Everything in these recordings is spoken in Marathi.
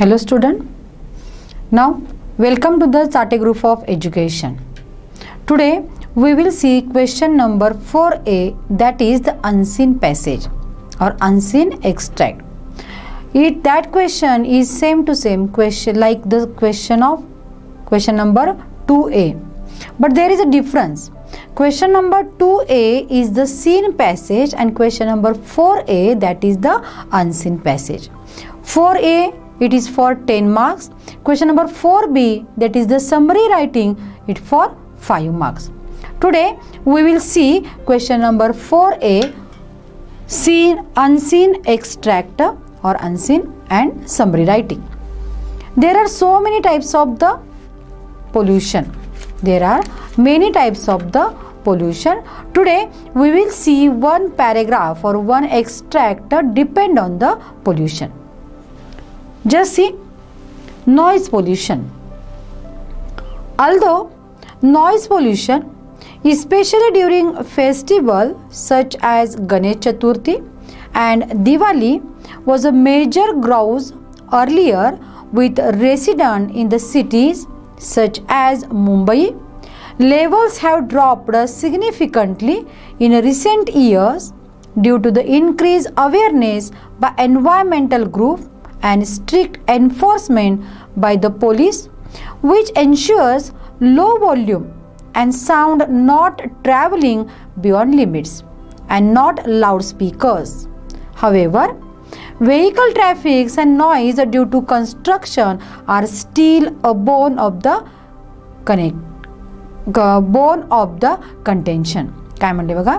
Hello student. Now welcome to the Chate group of education. Today we will see question number 4a, that is the unseen passage or unseen extract. That question is same to same question like the question number 2a, but there is a difference. Question number 2a is the seen passage and question number 4a, that is the unseen passage. 4a it is for 10 marks. Question number 4b, that is the summary writing, it for 5 marks. Today we will see question number 4a, unseen extract or unseen and summary writing. There are so many types of the pollution. There are many types of the pollution. Today we will see one paragraph or one extract depend on the pollution. Just see noise pollution. Although noise pollution, especially during festival such as Ganesh Chaturthi and Diwali, was a major grouse earlier with residents in the cities such as Mumbai, levels have dropped significantly in recent years due to the increased awareness by environmental groups and strict enforcement by the police, which ensures low volume and sound not traveling beyond limits and not loudspeakers. However, vehicle traffic and noise due to construction are still a bone of the contention. काय म्हणले बघा,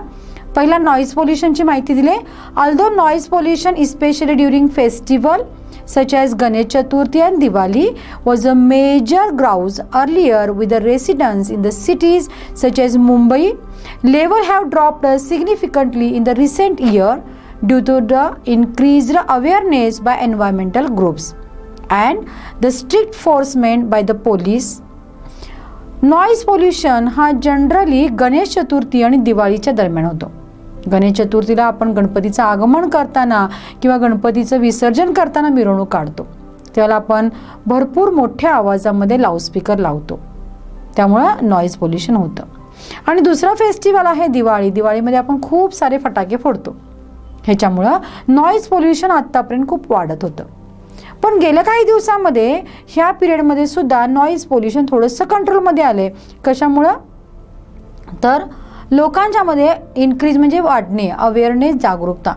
पहिला नॉइज पोल्युशनची माहिती दिले. Although noise pollution especially during festival such as Ganesh Chaturthi and Diwali was a major grouse earlier with the residents in the cities such as Mumbai, level have dropped significantly in the recent year due to the increased awareness by environmental groups and the strict enforcement by the police. Noise pollution हा जनरली गणेश चतुर्थी आणि दिवाळीच्या दरम्यान होतो. गणेश चतुर्थीला आपण गणपतीचं आगमन करताना किंवा गणपतीचं विसर्जन करताना मिरवणूक काढतो, त्याला आपण भरपूर मोठ्या आवाजामध्ये लाऊडस्पीकर लावतो, त्यामुळे नॉइज पोल्युशन होतं. आणि दुसरा फेस्टिवल आहे दिवाळी. दिवाळीमध्ये आपण खूप सारे फटाके फोडतो, ह्याच्यामुळे नॉइज पोल्युशन आतापर्यंत खूप वाढत होतं. पण गेल्या काही दिवसांमध्ये ह्या पिरियडमध्ये सुद्धा नॉइज पोल्युशन थोडंसं कंट्रोलमध्ये आले. कशामुळं तर लोकांच्या मध्ये इन्क्रीज म्हणजे वाढणे, अवेअरनेस, जागरूकता.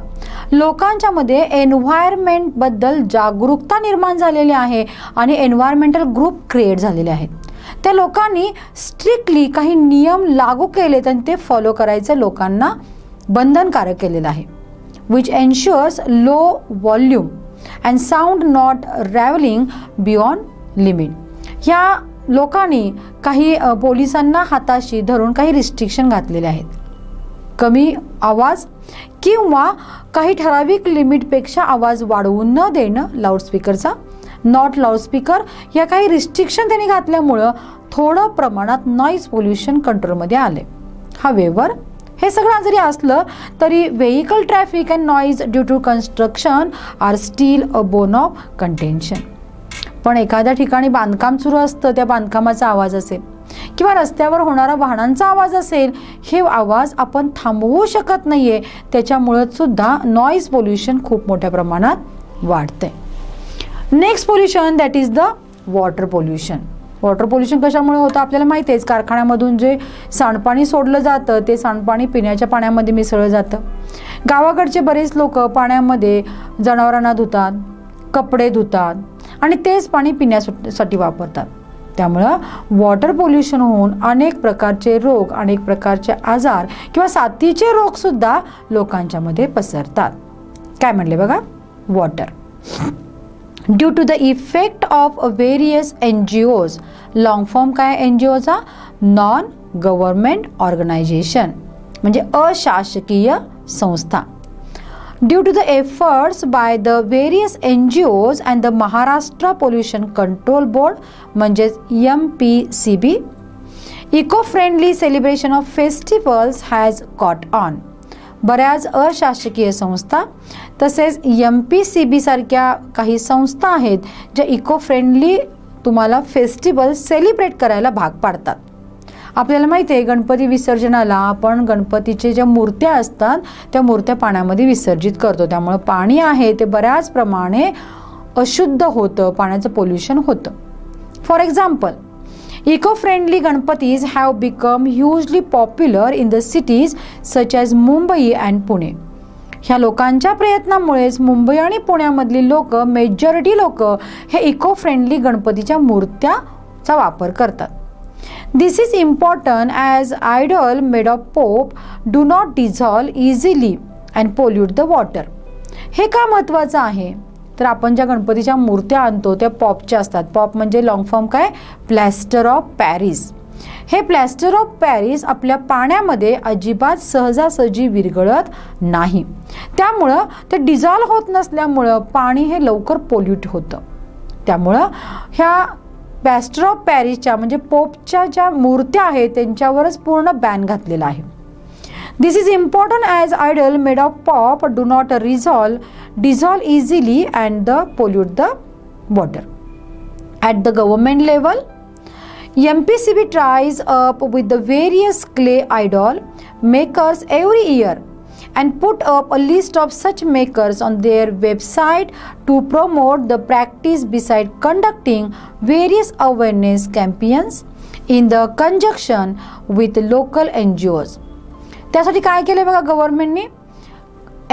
लोकांच्या मध्ये एन्व्हायरमेंट बद्दल जागरूकता निर्माण झालेली आहे आणि एन्व्हायरमेंटल ग्रुप क्रिएट झालेले आहेत. त्या लोकांनी स्ट्रिक्टली काही नियम लागू केलेत आणि ते फॉलो करायचं लोकांना बंधनकारक केलेलं आहे. Which ensures low volume and sound not travelling beyond limit. ह्या लोकांनी काही पोलिसांना हाताशी धरून काही रिस्ट्रिक्शन घातलेले आहेत. कमी आवाज किंवा काही ठराविक लिमिटपेक्षा आवाज वाढवून न देणं, लाऊडस्पीकरचा नॉट लाऊडस्पीकर, या काही रिस्ट्रिक्शन त्यांनी घातल्यामुळं थोडं प्रमाणात नॉइज पोल्युशन कंट्रोलमध्ये आले. हावेवर हे सगळं जरी असलं तरी vehicle traffic and noise due to construction are still a bone of contention. पण एखाद्या ठिकाणी बांधकाम सुरू असतं, त्या बांधकामाचा आवाज असेल किंवा रस्त्यावर होणारा वाहनांचा आवाज असेल, हे आवाज आपण थांबवू शकत नाहीये, त्याच्यामुळे सुद्धा नॉइज पोल्युशन खूप मोठ्या प्रमाणात वाढते. Next pollution, that is the water pollution. Water pollution कशामुळे होतं आपल्याला माहिती आहे. कारखान्यामधून जे सांडपाणी सोडलं जातं ते सांडपाणी पिण्याच्या पाण्यामध्ये मिसळलं जातं. गावाकडचे बरेच लोक पाण्यामध्ये जनावरांना धुतात, कपडे धुतात आणि तेच पाणी पिण्यासाठी वापरतात. त्यामुळं वॉटर पोल्युशन होऊन अनेक प्रकारचे रोग, अनेक प्रकारचे आजार किंवा साथीचे रोग सुद्धा लोकांच्या मध्ये पसरतात. काय म्हणले बघा, water due to the effect of various NGOs. Long form काय NGOचा, नॉन गव्हर्नमेंट ऑर्गनायझेशन, म्हणजे अशासकीय संस्था. Due to the efforts by the various NGOs and the Maharashtra Pollution Control Board म्हणजेच MPCB, eco-friendly celebration of festivals has caught on. बऱ्याच अशासकीय संस्था तसेच MPCB सारख्या काही संस्था आहेत ज्या इको फ्रेंडली तुम्हाला फेस्टिवल सेलिब्रेट करायला भाग पाडतात. आपल्याला माहिती आहे गणपती विसर्जनाला आपण गणपतीचे ज्या मूर्त्या असतात त्या मूर्त्या पाण्यामध्ये विसर्जित करतो. त्यामुळे पाणी आहे ते बऱ्याच प्रमाणे अशुद्ध होतं, पाण्याचं पोल्युशन होतं. For example, eco-friendly Ganpatis have become hugely popular in the cities such as Mumbai and Pune. ह्या लोकांच्या प्रयत्नामुळेच मुंबई आणि पुण्यामधली लोक, मेजॉरिटी लोक हे इको फ्रेंडली गणपतीच्या मूर्त्याचा वापर करतात. This is important as idol made of pop do not dissolve easily and pollute the water. हे का महत्त्वाचं आहे तर आपण ज्या गणपतीच्या मूर्त्या आणतो त्या पॉपच्या असतात. पॉप म्हणजे लॉंग फॉर्म काय, प्लॅस्टर ऑफ पॅरिस. हे प्लॅस्टर ऑफ पॅरिस आपल्या पाण्यामध्ये अजिबात सहजासहजी विरघळत नाही. त्यामुळं ते डिझॉल्व होत नसल्यामुळं पाणी हे लवकर पोल्यूट होतं. त्यामुळं ह्या प्लॅस्टर ऑफ पॅरिसच्या म्हणजे पोपच्या ज्या मूर्त्या आहेत त्यांच्यावरच पूर्ण बॅन घातलेला आहे. This is important as idol made of pop do not dissolve easily and pollute the water. At the government level, MPCB tries up with the various clay idol makers every year and put up a list of such makers on their website to promote the practice beside conducting various awareness campaigns in the conjunction with local NGOs. त्यासाठी काय केले बघा गव्हर्नमेंटने,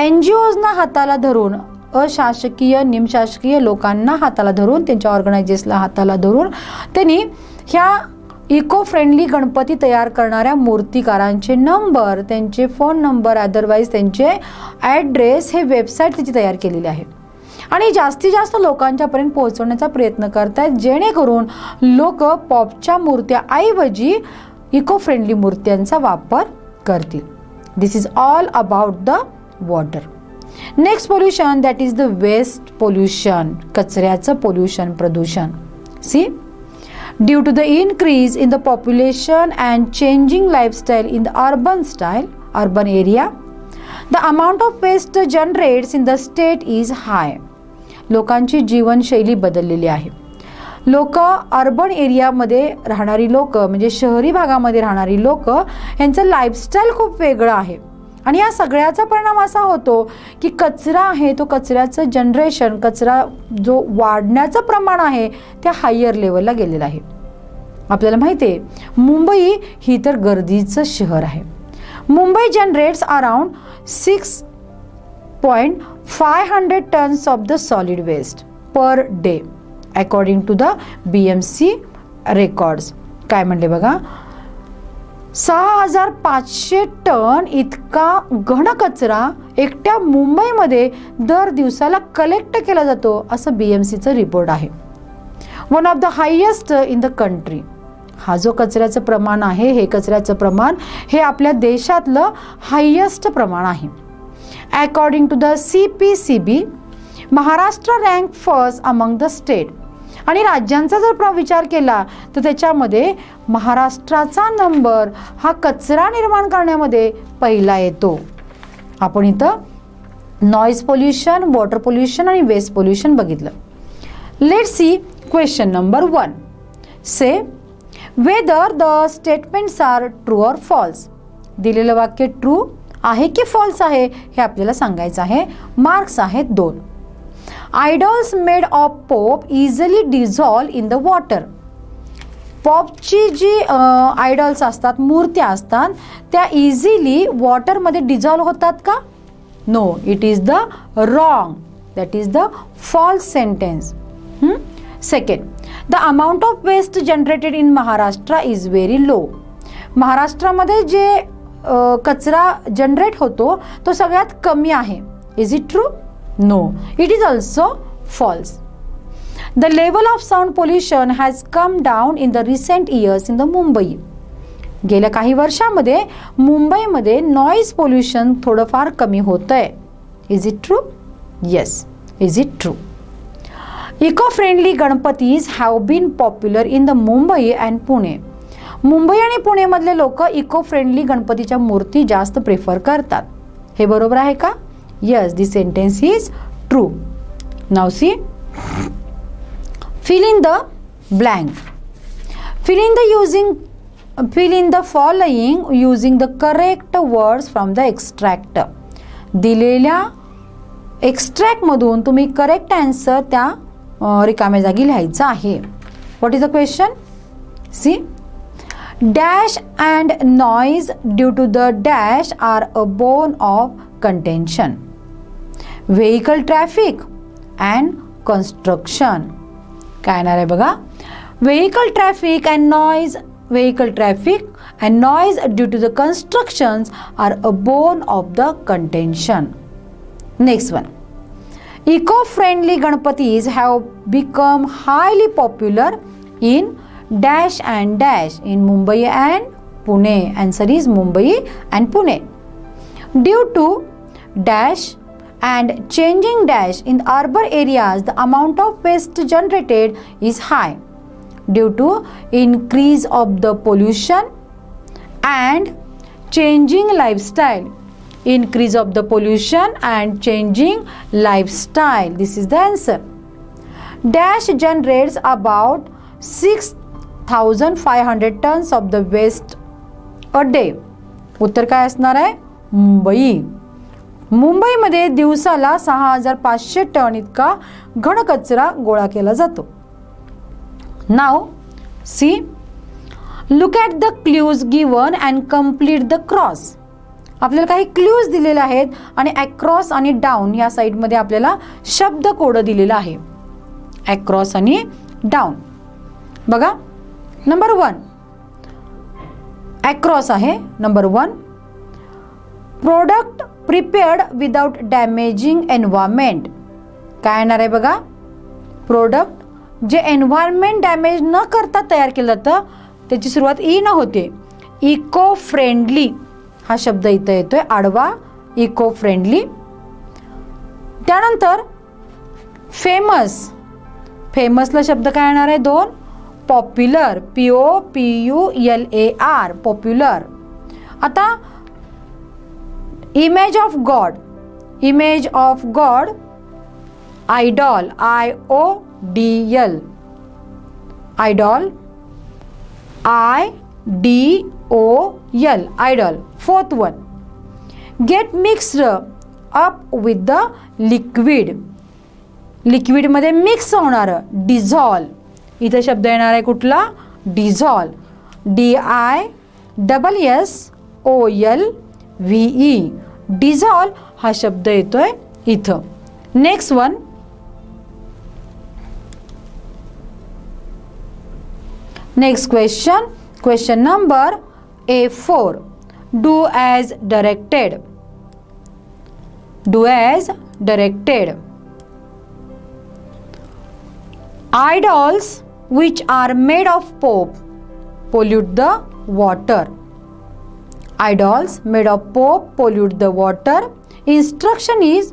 NGOजना हाताला धरून, अशासकीय निमशासकीय लोकांना हाताला धरून, त्यांच्या ऑर्गनायझेशनला हाताला धरून त्यांनी ह्या इको फ्रेंडली गणपती तयार करणाऱ्या मूर्तिकारांचे नंबर, त्यांचे फोन नंबर, अदरवाईज त्यांचे ॲड्रेस हे वेबसाईट त्याची तयार केलेली आहे आणि जास्तीत जास्त लोकांच्यापर्यंत पोहोचवण्याचा प्रयत्न करतात जेणेकरून लोक पॉपच्या मूर्त्याऐवजी इको फ्रेंडली मूर्त्यांचा वापर करतील. This is all about the water. Next pollution that is the waste pollution, कचऱ्याचं पोल्युशन, प्रदूषण. See, due to the increase in the population and changing lifestyle in the urban area, the amount of waste generated in the state is high. लोकांची जीवनशैली बदललेली आहे. लोक अर्बन एरियामध्ये राहणारी लोक म्हणजे शहरी भागामध्ये राहणारी लोक यांचं लाईफस्टाईल खूप वेगळं आहे आणि या सगळ्याचा परिणाम असा होतो की कचरा आहे तो कचऱ्याचं जनरेशन, कचरा जो वाढण्याचं प्रमाण आहे त्या हायर लेवलला गेलेलं आहे. आपल्याला माहिती आहे मुंबई ही तर गर्दीचं शहर आहे. Mumbai generates around 6.500 tons of the solid waste per day according to the BMC records. काय म्हणले बघा, 6500 टन इतका घन कचरा एकट्या मुंबईमध्ये दर दिवसाला कलेक्ट केला जातो असं BMCचं रिपोर्ट आहे. One of the highest in the country. हा जो कचऱ्याचं प्रमाण आहे हे कचऱ्याचं प्रमाण हे आपल्या देशातलं हायेस्ट प्रमाण आहे. According to the CPCB, Maharashtra rank first among the state. आणि राज्यांचा जर विचार केला तर त्याच्यामध्ये महाराष्ट्राचा नंबर हा कचरा निर्माण करण्यामध्ये पहिला येतो. आपण इथं नॉइज पोल्युशन, वॉटर पोल्युशन आणि वेस्ट पोल्युशन बघितलं. Let's see question number 1. Say whether the statements are true or false. दिलेलं वाक्य ट्रू आहे की फॉल्स आहे हे आपल्याला सांगायचं आहे. मार्क्स आहेत 2. Idols made of POP easily dissolve in the water. पॉपची जी आयडॉल्स असतात, मूर्त्या असतात त्या इझिली वॉटरमध्ये डिझॉल्व होतात का? No, it is the wrong, that is the false sentence. Second, the amount of waste generated in Maharashtra is very low. महाराष्ट्रामध्ये जे कचरा जनरेट होतो तो सगळ्यात कमी आहे. Is it true? No, it is also false. The level of sound pollution has come down in the recent years in the Mumbai. गेल्या काही वर्षांमध्ये मुंबईमध्ये नॉइज पोल्युशन थोडंफार कमी होतंय. Is it true? Yes, is it true. Eco friendly Ganpatis have been popular in the Mumbai and Pune. Mumbai आणि पुणेमधले लोक इको फ्रेंडली गणपतीच्या मूर्ती जास्त प्रेफर करतात. हे बरोबर आहे का? Yes, this sentence is true. Now see, fill in the blank. Fill in the following using the correct words from the extract. दिलेल्या एक्स्ट्रॅक्ट मधून तुम्ही करेक्ट आन्सर त्या रिकाम्या जागी लिहायचा आहे. What is the question? See, dash and noise due to the dash are a bone of contention. Vehicle traffic and construction. काय येणार आहे बघा? Vehicle traffic and noise due to the constructions are a bone of the contention. Next one. Eco-friendly Ganapatis have become highly popular in dash and dash in Mumbai and Pune. Answer is Mumbai and Pune. Due to dash and changing dash in urban areas, the amount of waste generated is high due to increase of the pollution and changing lifestyle. Increase of the pollution and changing lifestyle. This is the answer. Dash generates about 6,500 tons of the waste a day. उत्तर काय असणार आहे? मुंबई. मुंबईमध्ये दिवसाला 6,500 टन इतका घनकचरा गोळा केला जातो. Now see, look at the clues given and complete the cross. आपल्याला काही क्ल्यूज दिलेले आहेत आणि अक्रॉस आणि डाऊन या साइडमध्ये आपल्याला शब्द कोड दिलेला आहे. अक्रॉस आणि डाऊन बघा. नंबर 1 अक्रॉस आहे. Number 1, product prepared without damaging environment. काय येणार आहे बघा? प्रोडक्ट जे एन्व्हायरमेंट डॅमेज न करता तयार केलं जातं त्याची सुरुवात ई न होते. इको फ्रेंडली हा शब्द इथं येतोय आडवा. Eco friendly. त्यानंतर फेमस. फेमसला शब्द काय येणार आहे? 2 पॉप्युलर. POPULAR popular. आता image of god. Image of god idol. IODL idol. IDOL idol. 4th one, get mixed up with the liquid. Liquid मध्ये मिक्स होणार. डिझॉल्व. इथे शब्द येणार आहे कुठला? डिझॉल्व. DISSOLVE डिझॉल्व हा शब्द येतोय इथं. Next one, next question. Question number A4. Do as directed. Do as directed. Idols which are made of pop pollute the water. Idols made of pop pollute the water. Instruction is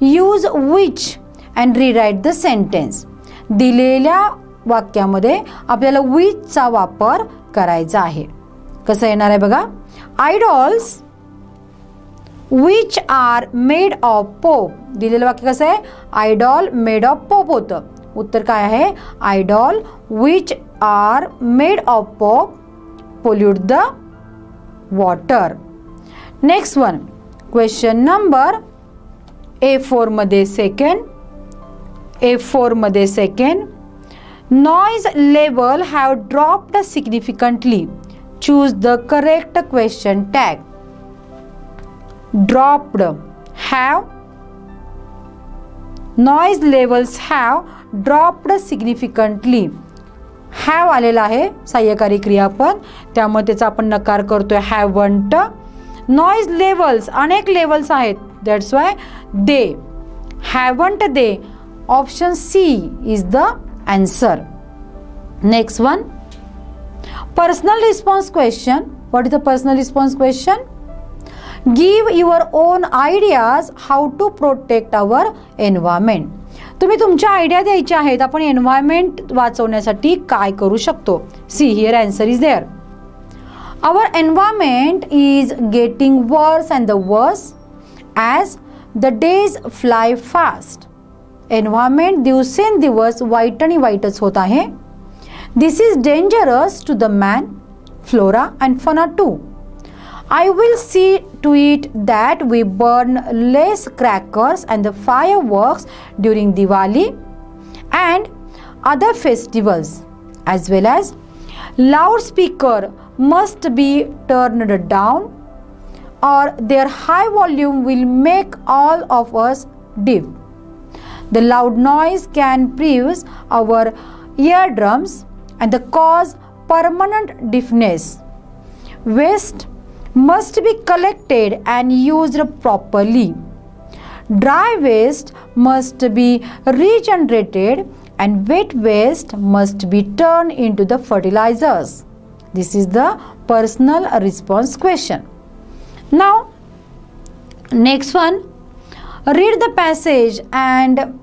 use which and rewrite the sentence. दिलेल्या वाक्यामध्ये आपल्याला which चा वापर करायचा आहे. कसं येणार आहे बघा? Idols which are made of pop. दिलेलं वाक्य कसं आहे? आयडॉल मेड ऑफ पॉप होतं. उत्तर काय आहे? Idol which are made of pop pollute the water. Next one, question number A4 मध्ये सेकंड. A4 मध्ये second. Noise level have dropped significantly. Choose the correct question tag. Dropped. Have. Noise levels have dropped significantly. Have आलेला आहे सहाय्यकारी क्रियापद, त्यामुळे त्याचा आपण नकार करतोय. haven't. Noise levels अनेक लेवल्स आहेत, that's why they. haven't they. Option C is the answer. Next one, personal response question. What is the personal response question? Give your own ideas how to protect our environment. तुम्ही तुमच्या आयडिया द्यायच्या आहेत, आपण एन्व्हायरमेंट वाचवण्यासाठी काय करू शकतो. See here answer is there. Our environment is getting worse and the worse as the days fly fast. Environment दिवसेंदिवस वाईट आणि वाईटच होत आहे. This is dangerous to the man, flora and fauna too. I will see to it that we burn less crackers and the fireworks during Diwali and other festivals, as well as loudspeaker must be turned down or their high volume will make all of us deaf. The loud noise can pierce our eardrums and cause permanent deafness. Waste must be collected and used properly. Dry waste must be regenerated and wet waste must be turned into the fertilizers. This is the personal response question. Now, next one, read the passage and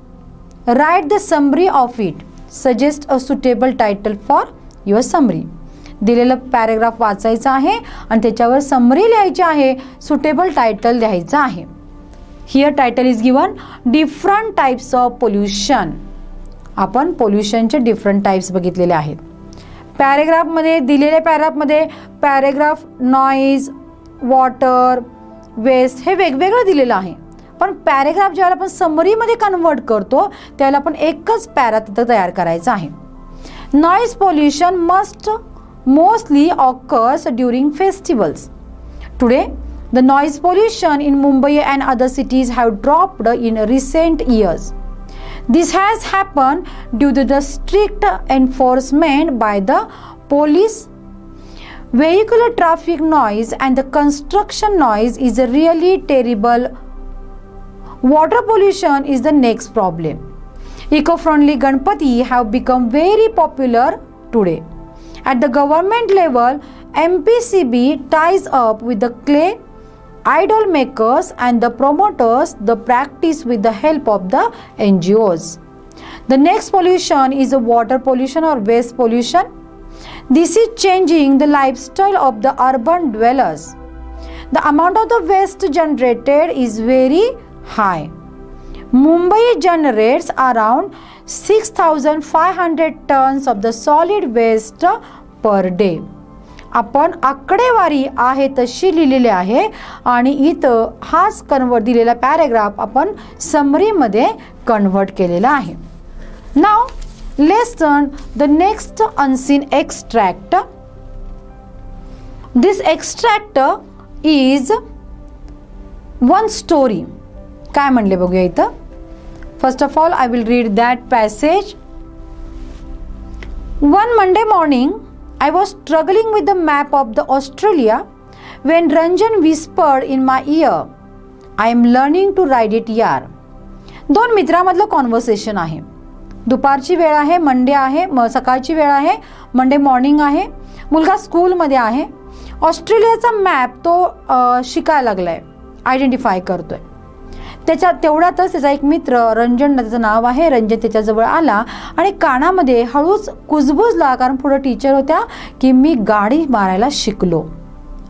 write the summary of it. Suggest a suitable title for your summary. दिलेलं पॅरेग्राफ वाचायचं आहे आणि त्याच्यावर समरी लिहायची आहे, सुटेबल टायटल लिहायचं आहे. Here title is given different types of pollution. आपण पोल्युशनचे डिफरंट टाइप्स बघितलेले आहेत. पॅरेग्राफमध्ये दिलेल्या पॅरेग्राफमध्ये पॅरेग्राफ नॉईज, वॉटर, वेस्ट हे वेगवेगळं दिलेलं आहे. पण पॅरेग्राफ ज्यावेळेला आपण समरीमध्ये कन्वर्ट करतो त्यावेळेला आपण एकच पॅरा तिथं तयार करायचं आहे. Noise pollution mostly occurs during festivals. Today, the noise pollution in Mumbai and other cities have dropped in recent years. This has happened due to the strict enforcement by the police. Vehicular traffic noise and the construction noise is really terrible. Water pollution is the next problem. Eco-friendly Ganpati have become very popular today. At the government level, MPCB ties up with the clay idol makers and the promoters the practice with the help of the NGOs. The next pollution is the water pollution or waste pollution. This is changing the lifestyle of the urban dwellers. The amount of the waste generated is very high. Mumbai generates around 6,500 tons of the solid waste per day. आपण आकडेवारी आहे तशी लिहिलेली आहे आणि इथं हाच कन्वर्ट दिलेला पॅरेग्राफ आपण समरीमध्ये कन्वर्ट केलेला आहे. Now let's learn the next unseen extract. This extract is one story. काय म्हणले बघूया इथं. First of all, I will read that passage. One Monday morning, I was struggling with the map of the Australia when Ranjan whispered in my ear, I am learning to ride it yaar. दोन मित्रांमधलं कॉन्व्हर्सेशन आहे. दुपारची वेळ आहे, मंडे आहे, सकाळची वेळ आहे, मंडे मॉर्निंग आहे. मुलगा स्कूलमध्ये आहे. ऑस्ट्रेलियाचा मॅप तो शिकायला लागलाय, आयडेंटिफाय करतोय. तेवढ्यातच त्याचा एक मित्र रंजन, त्याचं नाव आहे रंजन, त्याच्याजवळ आला आणि कानामध्ये हळूच कुजबुजला, कारण पुढे टीचर होत्या, की मी गाडी मारायला शिकलो.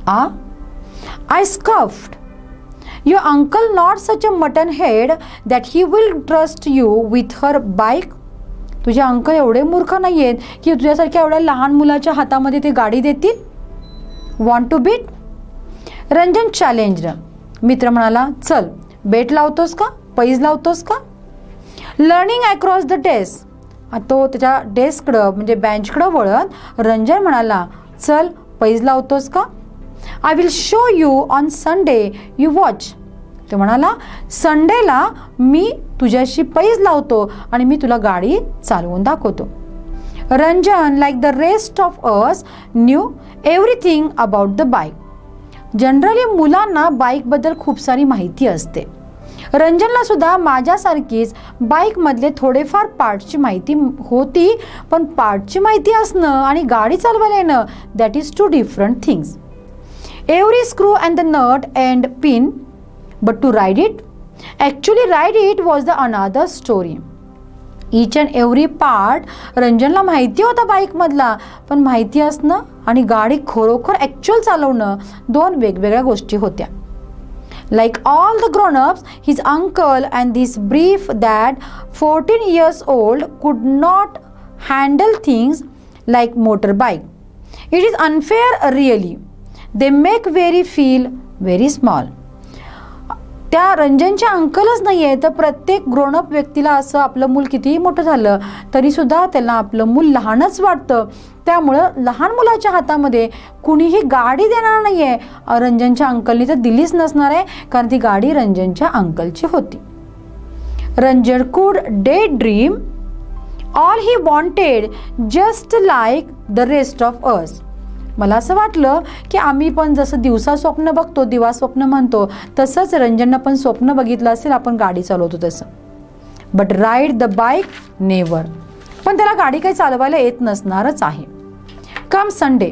I scuffed. Your uncle not such a mutton head that he will trust you with her bike. तुझे अंकल एवढे मूर्ख नाही आहेत की तुझ्यासारख्या एवढ्या लहान मुलाच्या हातामध्ये ते गाडी देतील. Want to beat. Ranjan challenged. मित्र म्हणाला, चल बेट लावतोस का, पैज लावतोस का. Learning across the desk. तो त्याच्या डेस्ककडं म्हणजे बेंचकडं वळत रंजन म्हणाला, चल पैज लावतोस का. I will show you on Sunday, you watch. तो म्हणाला, संडेला मी तुझ्याशी पैज लावतो आणि मी तुला गाडी चालवून दाखवतो. Ranjan like the rest of us new everything about the bike. Generally मुलांना बाईकबद्दल खूप सारी माहिती असते. रंजनला सुद्धा माझ्यासारखीच बाईकमधले थोडेफार पार्टची माहिती होती, पण पार्टची माहिती असणं आणि गाडी चालवायला येणं that is two different things. Every screw and the nut and pin, but to ride it, actually ride it was the another story. Each and every part रंजनला माहिती होता बाईकमधला, पण माहिती असणं आणि गाडी खरोखर ॲक्च्युअल चालवणं दोन वेगवेगळ्या गोष्टी होत्या. Like all the grown-ups, his uncle and this brief that 14 years old could not handle things like motorbike. It is unfair really. They make very feel very small. त्या रंजनचे अंकलच नाही आहे तर प्रत्येक ग्रोनअप व्यक्तीला असं आपलं मूल कितीही मोठं झालं तरीसुद्धा त्याला आपलं मूल लहानच वाटतं. त्यामुळं लहान मुलाच्या हातामध्ये कुणीही गाडी देणार नाही आहे. रंजनच्या अंकलनी तर दिलीच नसणार आहे कारण ती गाडी रंजनच्या अंकलची होती. रंजन कुड day dream all he wanted just like the rest of us. मला असं वाटलं की आम्ही पण जसं दिवसा स्वप्न बघतो, दिवा स्वप्न म्हणतो, तसंच रंजननं पण स्वप्न बघितलं असेल आपण गाडी चालवतो तसं. But ride the bike never. पण त्याला गाडी काही चालवायला येत नसणारच आहे. Come Sunday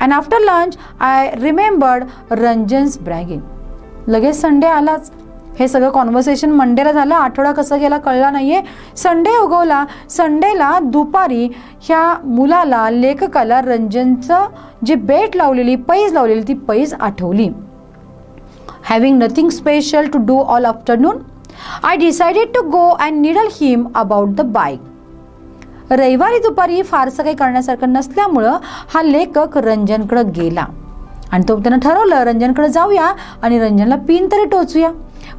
and after lunch I remembered Ranjan's bragging. लगेच संडे आलाच. हे सगळं कॉन्व्हर्सेशन मंडेला झालं. आठवडा कसा गेला कळला नाही आहे. संडे उगवला. संडेला दुपारी ह्या मुलाला, लेखकाला रंजनचं जे बेट लावलेली, पैज लावलेली ती पैज आठवली. Having nothing special to do all afternoon I decided to go and needle him about the bike. रविवारी दुपारी फारसं काही करण्यासारखं नसल्यामुळं हा लेखक रंजनकडे गेला आणि त्यानं ठरवलं रंजनकडे जाऊया आणि रंजनला पिन तरी टोचूया.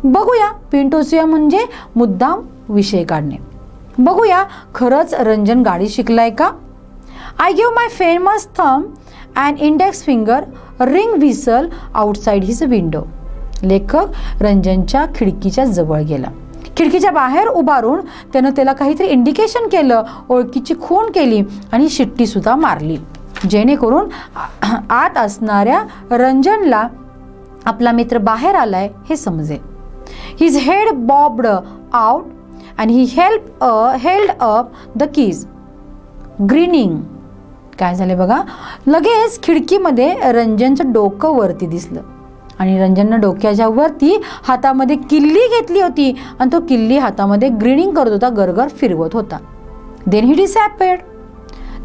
बघूया, पिन टोचूया म्हणजे मुद्दाम विषय काढणे. बघूया खरंच रंजन गाडी शिकलाय का. I give my famous thumb and index finger ring whistle outside his window. लेखक रंजनच्या खिडकीच्या जवळ गेला. खिडकीच्या बाहेर उभारून त्यानं त्याला काहीतरी इंडिकेशन केलं, ओळखीची खूण केली आणि शिट्टी सुद्धा मारली जेणेकरून आत असणाऱ्या रंजनला आपला मित्र बाहेर आलाय हे समजेल. His head barbed out and he held up the keys grinning. काय झाले बघा, लगेच खिडकीमध्ये रंजनचं डोकं वरती दिसलं आणि रंजननं डोक्याच्या वरती हातामध्ये किल्ली घेतली होती आणि तो किल्ली हातामध्ये ग्रीनिंग करत होता, गरगर फिरवत होता. Then he disappeared.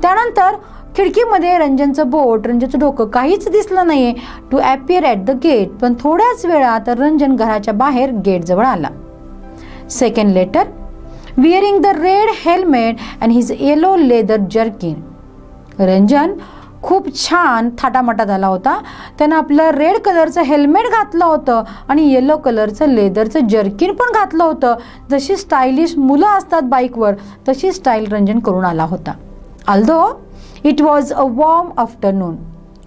त्यानंतर खिडकीमध्ये रंजनचं बोट, रंजनचं डोकं काहीच दिसलं नाहीये. To appear at the gate. पण थोड्याच वेळात रंजन घराच्या बाहेर गेटजवळ आला. Second later wearing the red helmet and his yellow leather jerkin. Ranjan खूप छान थाटामाटा झाला होता. त्यानं आपलं रेड कलरचं हेल्मेट घातलं होतं आणि येलो कलरचं लेदरचं जर्किन पण घातलं होतं. जशी स्टायलिश मुलं असतात बाईकवर तशी स्टाईल रंजन करून आला होता. Although it was a warm afternoon.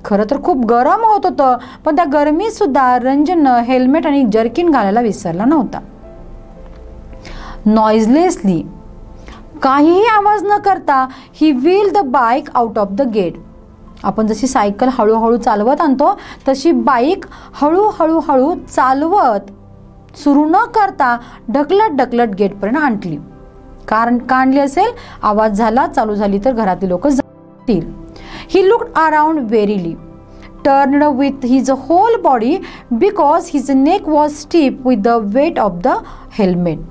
खरं तर खूप गरम होत होतं पण त्या गरमीत सुद्धा रंजननं हेल्मेट आणि जर्किन घालायला विसरला नव्हता. नॉइजलेसली, काहीही आवाज न करता he wheel the bike out of the gate. आपण जशी सायकल हळूहळू चालवत आणतो तशी बाईक हळूहळू चालवत सुरू न करता ढकलत ढकलत गेटपर्यंत आणली. कारण काढली असेल, आवाज झाला, चालू झाली तर घरातील लोक जातील. He looked around verily, turned with his whole body because his neck was stiff with the weight of the helmet.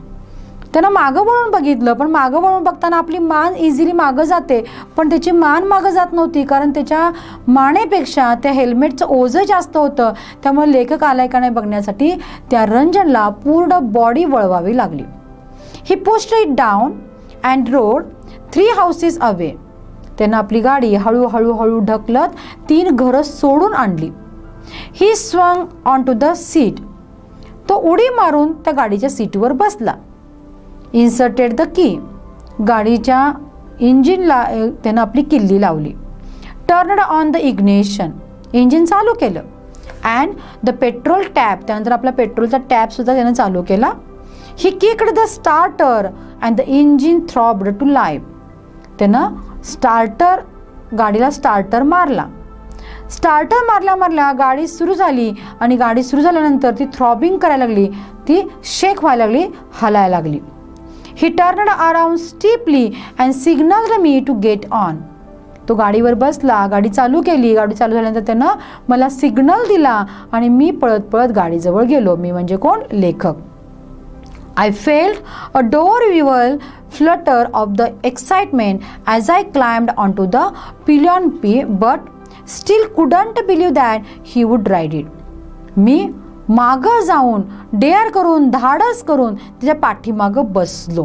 त्यानं मागं वळून बघितलं पण मागं वळून बघताना आपली मान इझिली मागं जाते पण त्याची मान मागं जात नव्हती कारण त्याच्या मानेपेक्षा त्या हेल्मेटचं ओझं जास्त होतं. त्यामुळे लेखक आलाय का नाही बघण्यासाठी त्या रंजनला पूर्ण बॉडी वळवावी लागली. He pushed it down and rode 3 houses away. त्यानं आपली गाडी हळूहळू ढकलत 3 घरं सोडून आणली. He swung on to the seat. तो उडी मारून त्या गाडीच्या सीटवर बसला. Inserted the key. गाडीच्या इंजिनला त्यानं आपली किल्ली लावली. Turned on the ignition. Engine चालू केलं. And the petrol tap. त्यानंतर आपला पेट्रोलचा टॅप सुद्धा त्यानं चालू केला. He kicked the starter and the engine throbbed to life. त्यानं गाडीला स्टार्टर मारला. स्टार्टर मारल्या गाडी सुरू झाली आणि गाडी सुरू झाल्यानंतर ती थ्रॉबिंग करायला लागली, ती शेक व्हायला लागली, हलायला लागली. He turned around steeply and signalled me to get on. तो गाडीवर बसला, गाडी चालू केली. गाडी चालू झाल्यानंतर त्यानं मला सिग्नल दिला आणि मी पळत पळत गाडीजवळ गेलो. मी म्हणजे कोण? लेखक. I felt a door wheel flutter of the excitement as I climbed onto the pillion, but still couldn't believe that he would ride it. मी मागं जाऊन डेअर करून धाडस करून त्याच्या पाठीमागं बसलो.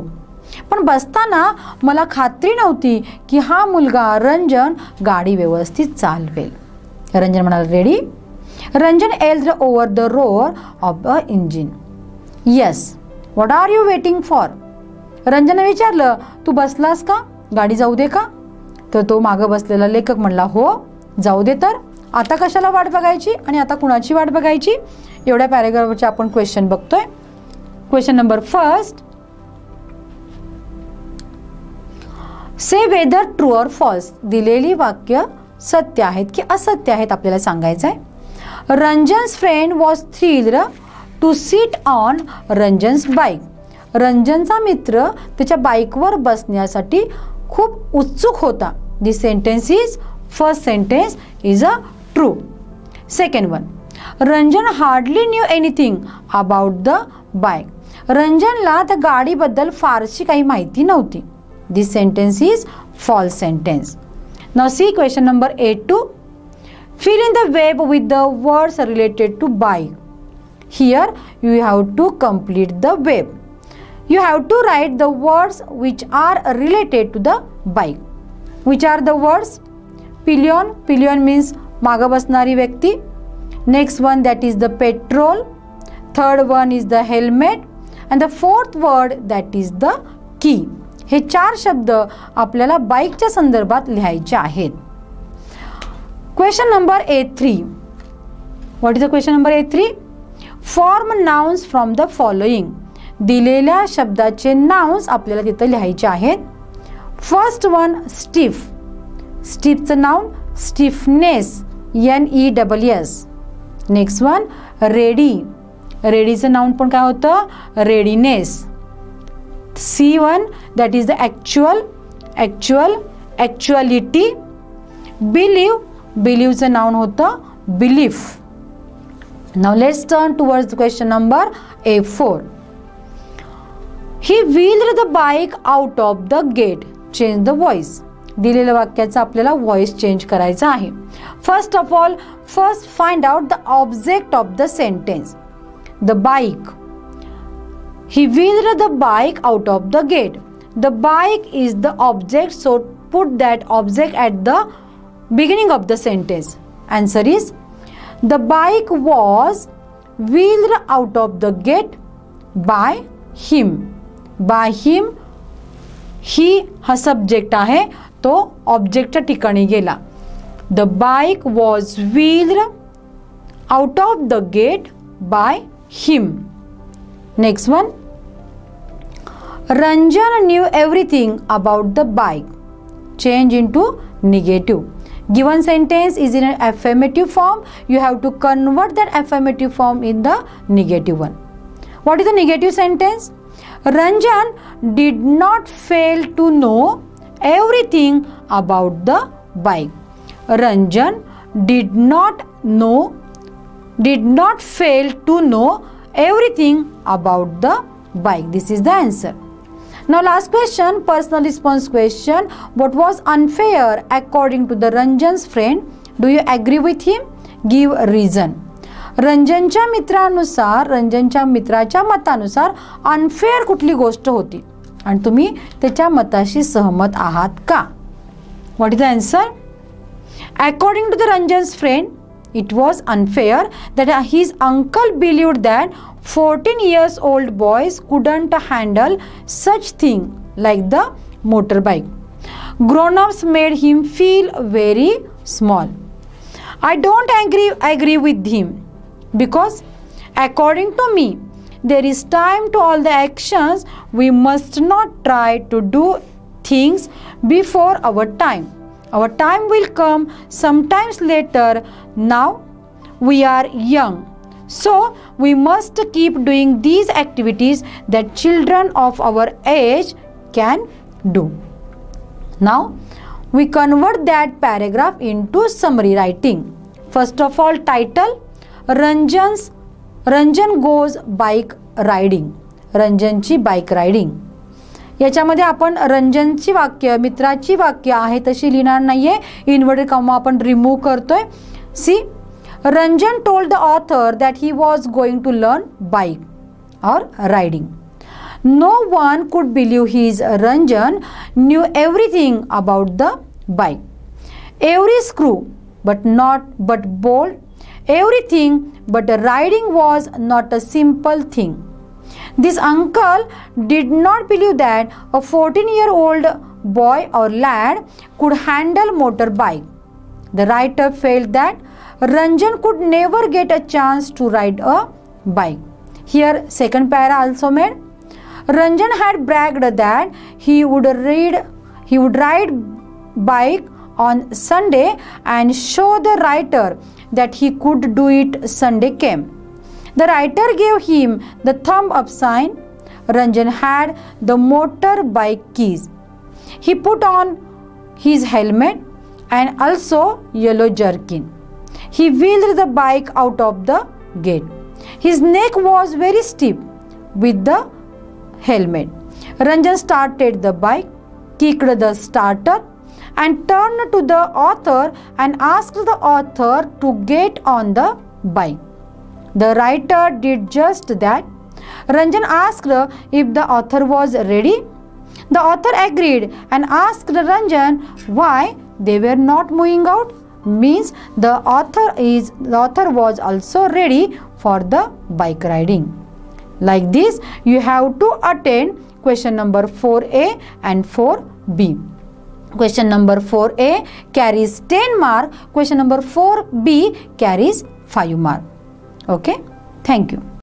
पण बसताना मला खात्री नव्हती की हा मुलगा रंजन गाडी व्यवस्थित चालवेल. रंजन म्हणाला, ready? Ranjan yelled over the roar of the engine. Yes, what are you waiting for? रंजनने विचारलं, तू बसलास का? गाडी जाऊ दे का? तर तो मागं बसलेला लेखक म्हणला, हो जाऊ दे. तर आता कशाला वाट बघायची आणि आता कुणाची वाट बघायची? एवढ्या पॅरेग्राफचे आपण क्वेश्चन बघतोय. Question number first, say whether true or false. दिलेली वाक्य सत्य आहेत की असत्य आहेत आपल्याला सांगायचं आहे. Ranjan's friend was thrilled to sit on Ranjan's bike. रंजनचा मित्र त्याच्या बाईकवर बसण्यासाठी खूप उत्सुक होता. This sentence is, first sentence is a true. Second one, Ranjan hardly knew anything about the bike. रंजनला त्या गाडीबद्दल फारशी काही माहिती नव्हती. This sentence is false sentence. Now see question number 8-2. Fill in the web with the words related to bike. Here you have to complete the web. You have to write the words which are related to the bike. Which are the words? Pillion. Pillion means मागे बसणारी व्यक्ती. Next one, that is the petrol. Third one is the helmet. And the fourth word, that is the key. हे 4 शब्द आपल्याला बाईकच्या संदर्भात लिहायचे आहेत. Question number 8-3. What is the question number 8-3? Form nouns from the following. दिलेल्या शब्दाचे nouns आपल्याला तिथे लिहायचे आहेत. First one, stiff. Stiffचं noun stiffness, NESS. Next one, ready. readyचं noun पण काय होतं? readiness. C1, that is the actuality. believeचं noun होतं belief. Now let's turn towards the question number A4. He wheeled the bike out of the gate. Change the voice. दिलेल्या वाक्याचा आपल्याला voice change करायचा आहे. First of all, first find out the object of the sentence. The bike. He wheeled the bike out of the gate. The bike is the object, so put that object at the beginning of the sentence. Answer is, the bike was wheeled out of the gate by him. By him, he हा subject आहे, तो ऑब्जेक्टच्या ठिकाणी गेला. The bike was wheeled out of the gate by him. Next one, Ranjan knew everything about the bike. Change into negative. Given sentence is in an affirmative form. You have to convert that affirmative form in the negative one. What is the negative sentence? Ranjan did not fail to know everything about the bike. Ranjan did not fail to know everything about the bike. This is the answer. Now last question, personal response question. What was unfair according to the Ranjan's friend? Do you agree with him? Give reason. रंजनच्या मित्रानुसार, रंजनच्या मित्राच्या मतानुसार अनफेअर कुठली गोष्ट होती आणि तुम्ही त्याच्या मताशी सहमत आहात का? What is the answer? According to the Ranjan's friend, it was unfair that his uncle believed that 14 years old boys couldn't handle such thing like the motorbike. Grown-ups made him feel very small. I don't agree with him because according to me there is time to all the actions. We must not try to do things before our time. Our time will come sometimes later. Now we are young, so we must keep doing these activities that children of our age can do. Now we convert that paragraph into summary writing. First of all, title, Ranjan goes bike riding. रंजनची बाईक रायडिंग. याच्यामध्ये आपण रंजनची वाक्य, मित्राची वाक्य आहे तशी लिहिणार नाहीये. इन्व्हर्टेड कॉमा आपण रिमूव्ह करतोय. See, Ranjan told the author that he was going to learn bike or riding. No one could believe his Ranjan knew everything about the bike. Every screw, but bolt, everything but riding was not a simple thing. This uncle did not believe that a 14-year-old boy or lad could handle motorbike. The writer felt that Ranjan could never get a chance to ride a bike. Here second para also made. Ranjan had bragged that he would ride bike on Sunday and show the writer that he could do it. Sunday came. The writer gave him the thumb up sign. Ranjan had the motorbike keys. He put on his helmet and also yellow jerkin. He wheeled the bike out of the gate. His neck was very stiff with the helmet. Ranjan started the bike, kicked the starter and turned to the author and asked the author to get on the bike. The writer did just that. Ranjan asked if the author was ready. The author agreed and asked Ranjan why they were not moving out. Means the author was also ready for the bike riding. Like this, you have to attend question number 4A and 4B. Question number 4A carries 10 mark. Question number 4B carries 5 mark. Okay. Thank you.